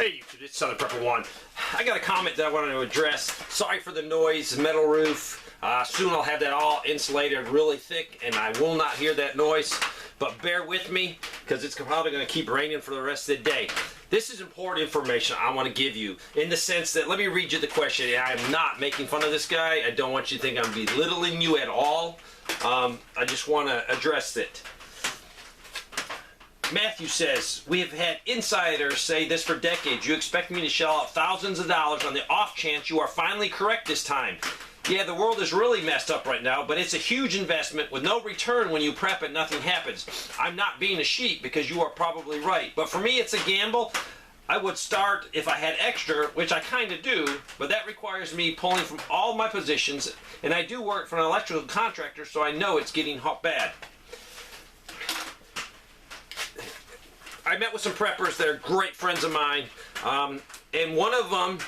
Hey YouTube, it's Southern Prepper 1. I got a comment that I wanted to address. Sorry for the noise, metal roof. Soon I'll have that all insulated really thick and I will not hear that noise. But bear with me because it's probably going to keep raining for the rest of the day. This is important information I want to give you in the sense that, let me read you the question. I am not making fun of this guy. I don't want you to think I'm belittling you at all. I just want to address it. Matthew says, we have had insiders say this for decades. You expect me to shell out thousands of dollars on the off chance you are finally correct this time. Yeah, the world is really messed up right now, but it's a huge investment with no return when you prep and nothing happens. I'm not being a sheep because you are probably right. But for me, it's a gamble. I would start if I had extra, which I kind of do, but that requires me pulling from all my positions, and I do work for an electrical contractor, so I know it's getting bad. I met with some preppers that are great friends of mine, and one of them,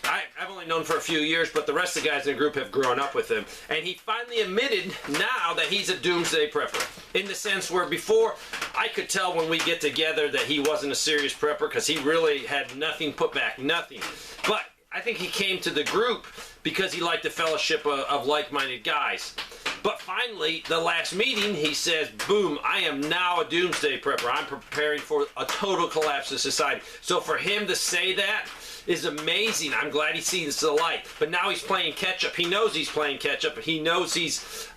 I've only known for a few years, but the rest of the guys in the group have grown up with him. And he finally admitted now that he's a doomsday prepper. In the sense where before, I could tell when we get together that he wasn't a serious prepper because he really had nothing put back, nothing. But I think he came to the group because he liked the fellowship of like-minded guys. But finally, the last meeting, he says, boom, I am now a doomsday prepper. I'm preparing for a total collapse of society. So for him to say that is amazing. I'm glad he sees the light. But now he's playing catch-up. He knows he's playing catch-up. He knows his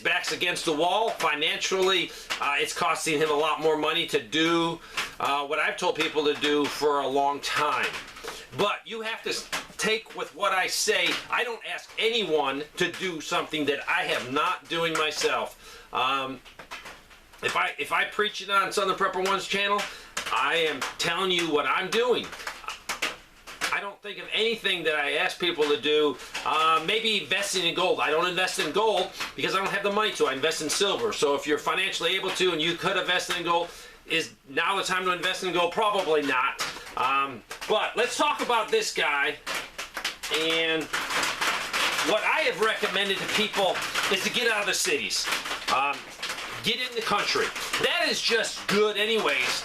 back's against the wall. Financially, it's costing him a lot more money to do what I've told people to do for a long time. But you have to take with what I say. I don't ask anyone to do something that I have not doing myself. If I preach it on Southern Prepper 1's channel, I am telling you what I'm doing. I don't think of anything that I ask people to do. Maybe investing in gold. I don't invest in gold because I don't have the money to. I invest in silver. So if you're financially able to and you could invest in gold, is now the time to invest in gold? Probably not. But let's talk about this guy. And what I have recommended to people is to get out of the cities. Get in the country. That is just good anyways.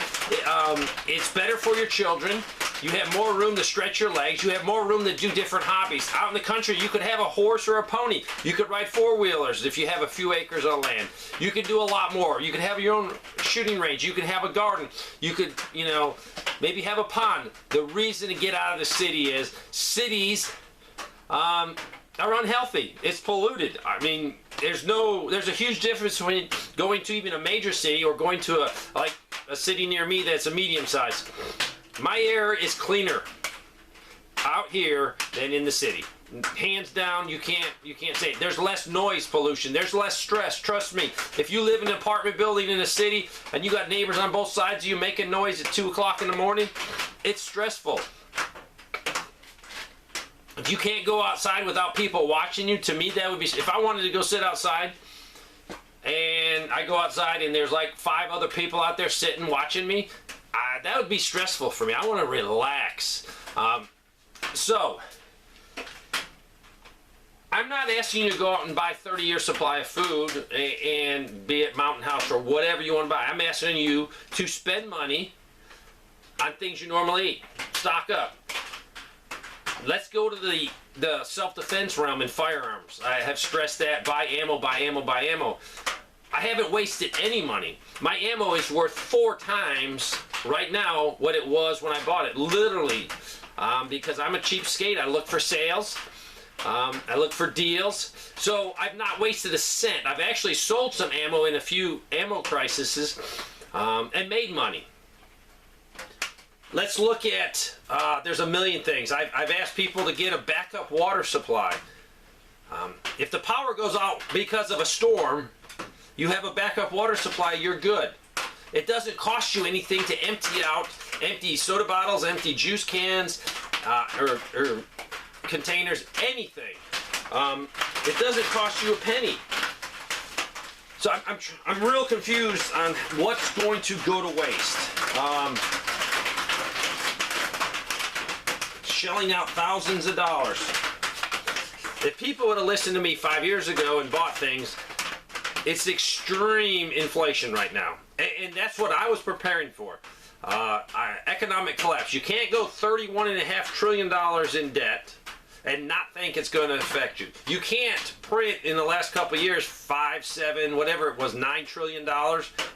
It's better for your children. You have more room to stretch your legs. You have more room to do different hobbies. Out in the country, you could have a horse or a pony. You could ride four-wheelers if you have a few acres of land. You could do a lot more. You could have your own shooting range. You could have a garden. You could, you know, maybe have a pond. The reason to get out of the city is cities are unhealthy. It's polluted. I mean, there's a huge difference between going to even a major city or going to a city near me that's a medium size. My air is cleaner out here than in the city. Hands down, you can't say it. There's less noise pollution. There's less stress. Trust me. If you live in an apartment building in a city and you got neighbors on both sides of you making noise at 2 o'clock in the morning, it's stressful. If you can't go outside without people watching you, to me that would be, if I wanted to go sit outside and I go outside and there's like 5 other people out there sitting watching me, that would be stressful for me. I want to relax. So, I'm not asking you to go out and buy 30-year supply of food and be at Mountain House or whatever you want to buy. I'm asking you to spend money on things you normally eat. Stock up. Let's go to the self-defense realm in firearms. I have stressed that. Buy ammo, buy ammo, buy ammo. I haven't wasted any money. My ammo is worth 4 times right now what it was when I bought it. Literally. Because I'm a cheapskate. I look for sales. I look for deals. So I've not wasted a cent. I've actually sold some ammo in a few ammo crises and made money. Let's look at, there's a million things. I've asked people to get a backup water supply. If the power goes out because of a storm, you have a backup water supply, you're good. It doesn't cost you anything to empty soda bottles, empty juice cans, or containers, anything. It doesn't cost you a penny. So I'm real confused on what's going to go to waste. Shelling out thousands of dollars. If people would have listened to me 5 years ago and bought things, It's extreme inflation right now. And that's what I was preparing for. Economic collapse. You can't go $31.5 trillion in debt and not think it's going to affect you. You can't print in the last couple of years 5, 7, whatever it was, $9 trillion,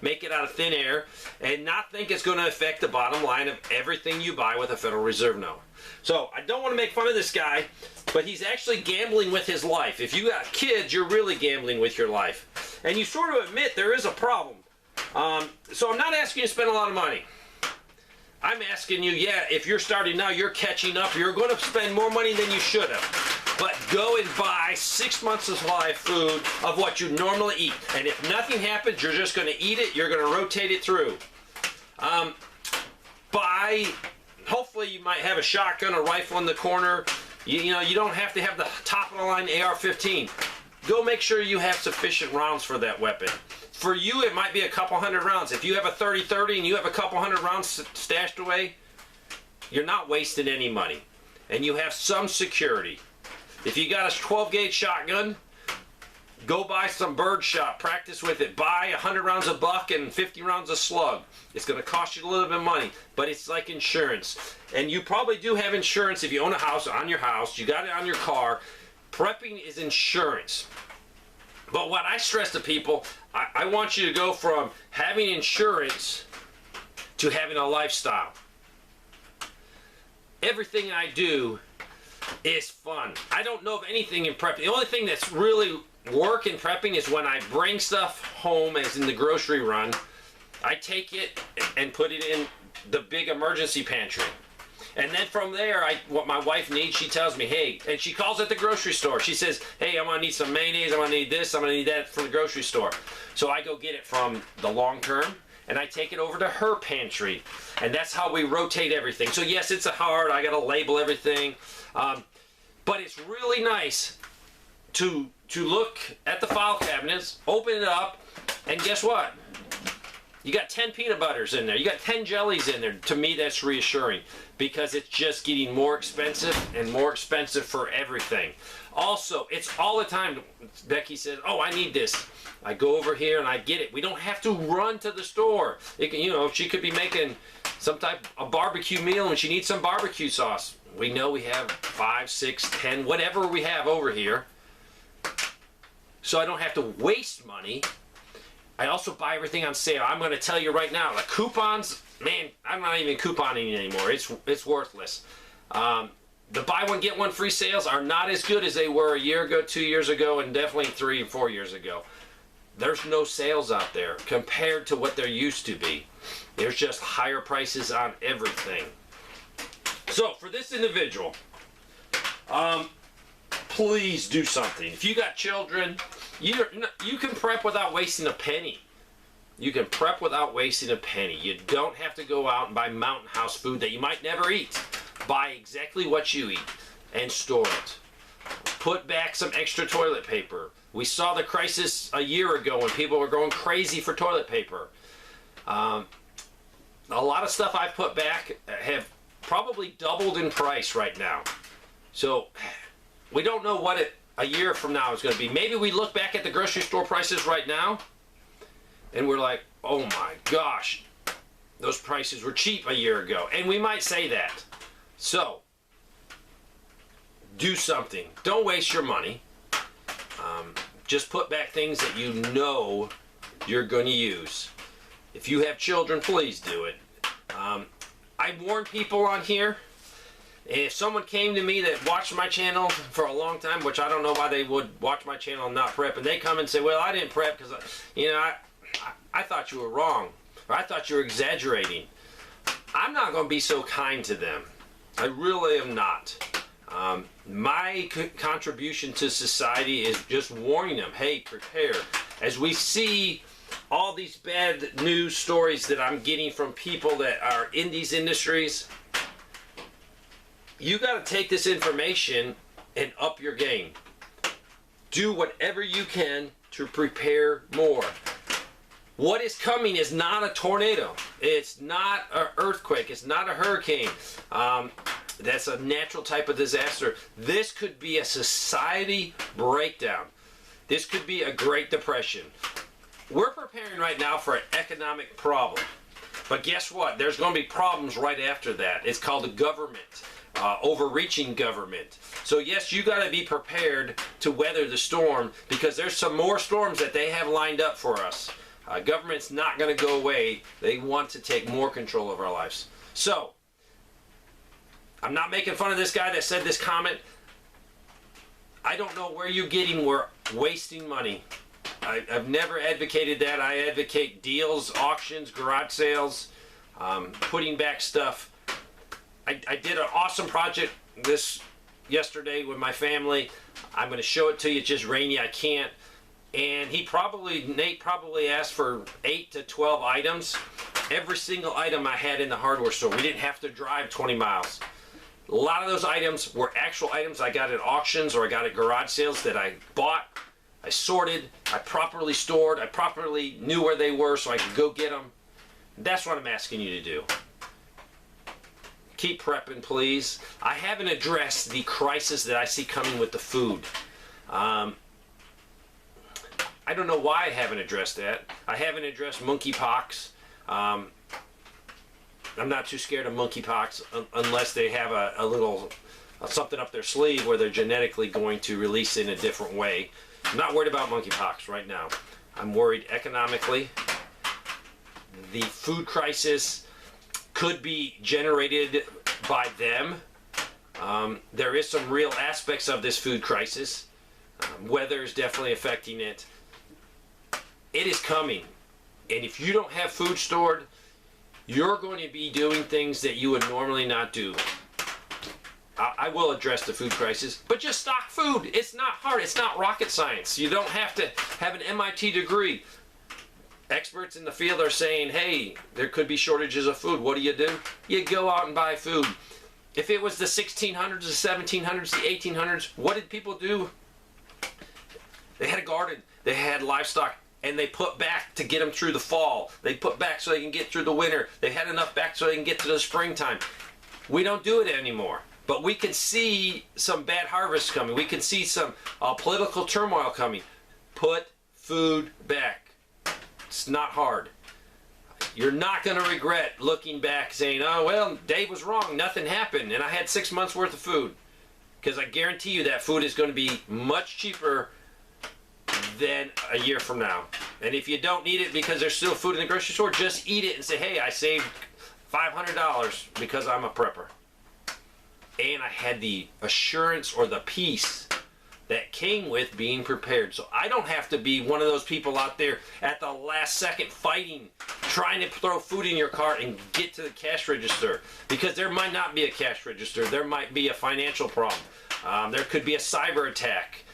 make it out of thin air, and not think it's going to affect the bottom line of everything you buy with a Federal Reserve note. So I don't want to make fun of this guy, but he's actually gambling with his life. If you got kids, you're really gambling with your life. And you sort of admit there is a problem. So I'm not asking you to spend a lot of money. I'm asking you, yeah, if you're starting now, you're catching up. You're going to spend more money than you should have. But go and buy 6 months' supply of food of what you normally eat. And if nothing happens, you're just going to eat it. You're going to rotate it through. Hopefully you might have a shotgun, a rifle in the corner. You know, you don't have to have the top-of-the-line AR-15. Go make sure you have sufficient rounds for that weapon. For you, it might be a couple hundred rounds. If you have a 30-30 and you have a couple hundred rounds stashed away, you're not wasting any money. And you have some security. If you got a 12-gauge shotgun, go buy some birdshot. Practice with it. Buy 100 rounds of buck and 50 rounds of slug. It's going to cost you a little bit of money, but it's like insurance. And you probably do have insurance if you own a house on your house. You got it on your car. Prepping is insurance. But what I stress to people, I want you to go from having insurance to having a lifestyle. Everything I do is fun. I don't know of anything in prepping. The only thing that's really work in prepping is when I bring stuff home, as in the grocery run, I take it and put it in the big emergency pantry. And then from there, what my wife needs, she tells me, hey, and she calls at the grocery store. She says, hey, I'm going to need some mayonnaise, I'm going to need this, I'm going to need that from the grocery store. So I go get it from the long term, and I take it over to her pantry. And that's how we rotate everything. So yes, it's hard, I got to label everything. But it's really nice to look at the file cabinets, open it up, and guess what? You got 10 peanut butters in there. You got 10 jellies in there. To me, that's reassuring because it's just getting more expensive and more expensive for everything. Also, it's all the time. Becky says, oh, I need this. I go over here and I get it. We don't have to run to the store. You know, she could be making some type of barbecue meal and she needs some barbecue sauce. We know we have 5, 6, 10, whatever we have over here. So I don't have to waste money. I also buy everything on sale. I'm going to tell you right now, the coupons, man, I'm not even couponing anymore. It's worthless. The buy one, get one free sales are not as good as they were a year ago, 2 years ago, and definitely 3 and 4 years ago. There's no sales out there compared to what there used to be. There's just higher prices on everything. So for this individual, please do something. If you got children, you can prep without wasting a penny. You can prep without wasting a penny. You don't have to go out and buy mountain house food that you might never eat. Buy exactly what you eat and store it. Put back some extra toilet paper. We saw the crisis a year ago when people were going crazy for toilet paper. A lot of stuff I've put back have probably doubled in price right now. So we don't know what a year from now is going to be. Maybe we look back at the grocery store prices right now and we're like, oh my gosh, those prices were cheap a year ago. And we might say that. So do something. Don't waste your money. Just put back things that you know you're going to use. If you have children, please do it. I warn people on here. If someone came to me that watched my channel for a long time, which I don't know why they would watch my channel and not prep, and they come and say, well, I didn't prep because, I thought you were wrong, or I thought you were exaggerating. I'm not going to be so kind to them. I really am not. My contribution to society is just warning them, hey, prepare. As we see all these bad news stories that I'm getting from people that are in these industries, you got to take this information and up your game. Do whatever you can to prepare more. What is coming is not a tornado. It's not an earthquake. It's not a hurricane. That's a natural type of disaster. This could be a society breakdown. This could be a Great Depression. We're preparing right now for an economic problem. But guess what? There's going to be problems right after that. It's called the government, overreaching government. So yes, you got to be prepared to weather the storm, because there's some more storms that they have lined up for us. Government's not going to go away. They want to take more control of our lives. So, I'm not making fun of this guy that said this comment. I don't know where you're getting we're wasting money. I've never advocated that. I advocate deals, auctions, garage sales, putting back stuff. I did an awesome project yesterday with my family. I'm going to show it to you. It's just rainy. I can't. And Nate probably asked for 8 to 12 items. Every single item I had in the hardware store. We didn't have to drive 20 miles. A lot of those items were actual items I got at auctions or I got at garage sales that I bought. I sorted, I properly stored, I properly knew where they were so I could go get them. That's what I'm asking you to do. Keep prepping, please. I haven't addressed the crisis that I see coming with the food. I don't know why I haven't addressed that. I haven't addressed monkeypox. I'm not too scared of monkeypox unless they have a little something up their sleeve where they're genetically going to release it in a different way. I'm not worried about monkeypox right now. I'm worried economically. The food crisis could be generated by them. There is some real aspects of this food crisis. Weather is definitely affecting it. It is coming. And if you don't have food stored, you're going to be doing things that you would normally not do. I will address the food crisis, but just stock food. It's not hard. It's not rocket science. You don't have to have an MIT degree. Experts in the field are saying, hey, there could be shortages of food. What do? You go out and buy food. If it was the 1600s, the 1700s, the 1800s, what did people do? They had a garden. They had livestock. And they put back to get them through the fall. They put back so they can get through the winter. They had enough back so they can get to the springtime. We don't do it anymore. But we can see some bad harvests coming. We can see some political turmoil coming. Put food back. It's not hard. You're not going to regret looking back saying, oh, well, Dave was wrong. Nothing happened. And I had 6 months worth of food. Because I guarantee you that food is going to be much cheaper than a year from now. And if you don't need it because there's still food in the grocery store, just eat it and say, hey, I saved $500 because I'm a prepper. And I had the assurance or the peace that came with being prepared. So I don't have to be one of those people out there at the last second fighting, trying to throw food in your cart and get to the cash register. Because there might not be a cash register. There might be a financial problem. There could be a cyber attack.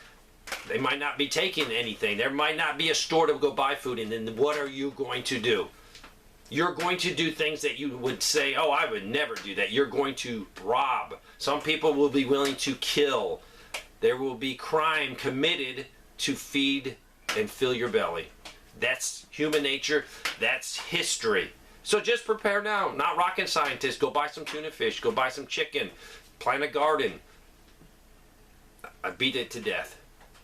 They might not be taking anything. There might not be a store to go buy food in. And then what are you going to do? You're going to do things that you would say, oh, I would never do that. You're going to rob. Some people will be willing to kill. There will be crime committed to feed and fill your belly. That's human nature. That's history. So just prepare now. Not rocket scientists. Go buy some tuna fish. Go buy some chicken. Plant a garden. I beat it to death.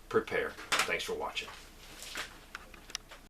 Prepare. Thanks for watching.